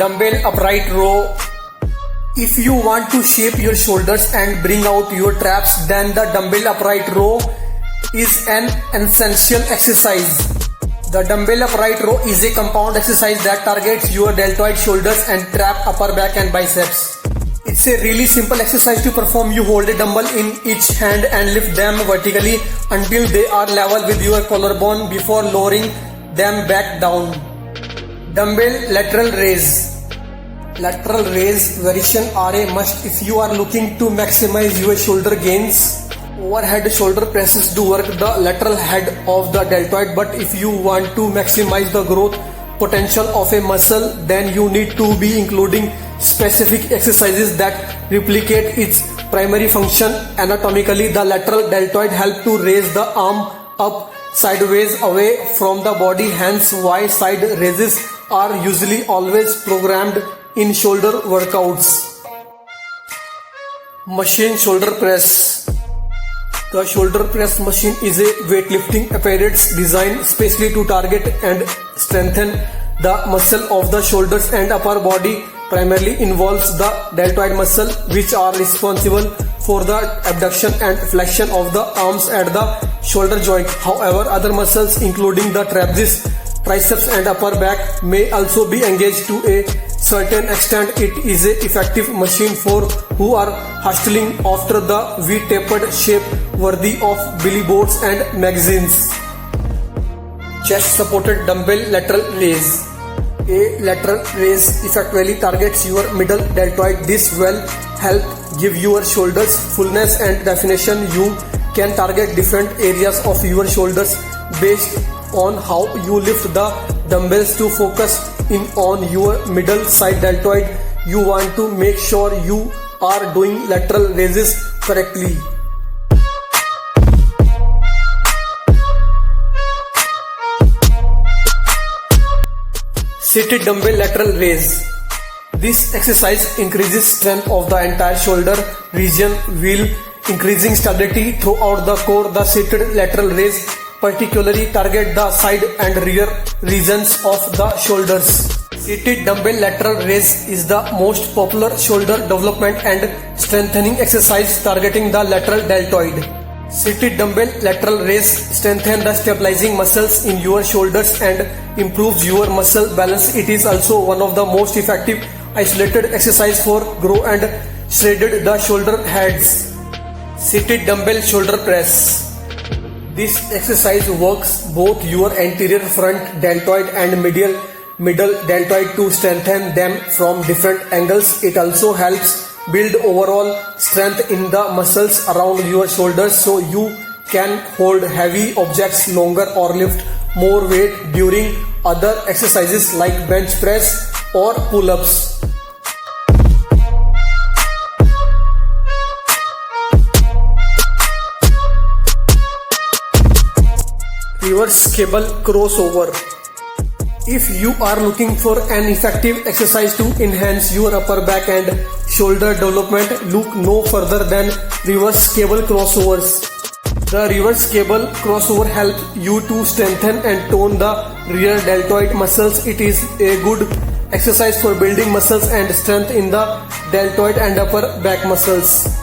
dumbbell upright row. If you want to shape your shoulders and bring out your traps, then the dumbbell upright row is an essential exercise. The dumbbell upright row is a compound exercise that targets your deltoid, shoulders and trap, upper back and biceps. It's a really simple exercise to perform. You hold a dumbbell in each hand and lift them vertically until they are level with your collarbone before lowering them back down. Dumbbell lateral raise. Lateral raise variation are a must if you are looking to maximize your shoulder gains. Overhead shoulder presses do work the lateral head of the deltoid, but if you want to maximize the growth potential of a muscle, then you need to be including specific exercises that replicate its primary function anatomically. The lateral deltoid help to raise the arm up sideways away from the body, hence why side raises are usually always programmed in shoulder workouts. Machine shoulder press. The shoulder press machine is a weightlifting apparatus designed specially to target and strengthen the muscle of the shoulders and upper body. Primarily involves the deltoid muscle, which are responsible for the abduction and flexion of the arms at the shoulder joint. However, other muscles including the trapezius, triceps and upper back may also be engaged to a certain extent. It is an effective machine for who are hustling after the V-tapered shape worthy of billboards and magazines. Chest supported dumbbell lateral raise. A lateral raise effectively targets your middle deltoid. This will help give your shoulders fullness and definition. You can target different areas of your shoulders based on how you lift the dumbbells. To focus in on your middle side deltoid, you want to make sure you are doing lateral raises correctly. Seated dumbbell lateral raise. This exercise increases strength of the entire shoulder region while increasing stability throughout the core. The seated lateral raise particularly target the side and rear regions of the shoulders. Seated dumbbell lateral raise is the most popular shoulder development and strengthening exercise targeting the lateral deltoid. Seated dumbbell lateral raise strengthens the stabilizing muscles in your shoulders and improves your muscle balance. It is also one of the most effective isolated exercise for grow and shredded the shoulder heads. Seated dumbbell shoulder press. This exercise works both your anterior front deltoid and middle deltoid to strengthen them from different angles. It also helps build overall strength in the muscles around your shoulders so you can hold heavy objects longer or lift more weight during other exercises like bench press or pull-ups. Reverse cable crossover. If you are looking for an effective exercise to enhance your upper back and shoulder development, look no further than reverse cable crossovers. The reverse cable crossover helps you to strengthen and tone the rear deltoid muscles. It is a good exercise for building muscles and strength in the deltoid and upper back muscles.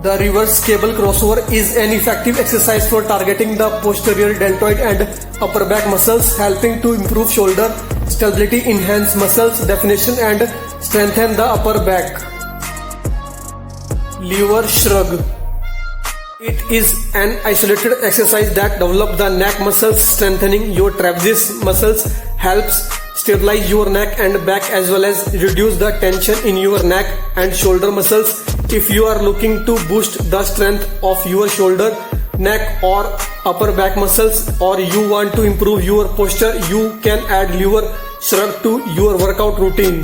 The reverse cable crossover is an effective exercise for targeting the posterior deltoid and upper back muscles, helping to improve shoulder stability, enhance muscles definition and strengthen the upper back. Lever shrug. It is an isolated exercise that develops the neck muscles, strengthening your trapezius muscles, helps stabilize your neck and back as well as reduce the tension in your neck and shoulder muscles. If you are looking to boost the strength of your shoulder, neck or upper back muscles, or you want to improve your posture, you can add lever shrug to your workout routine.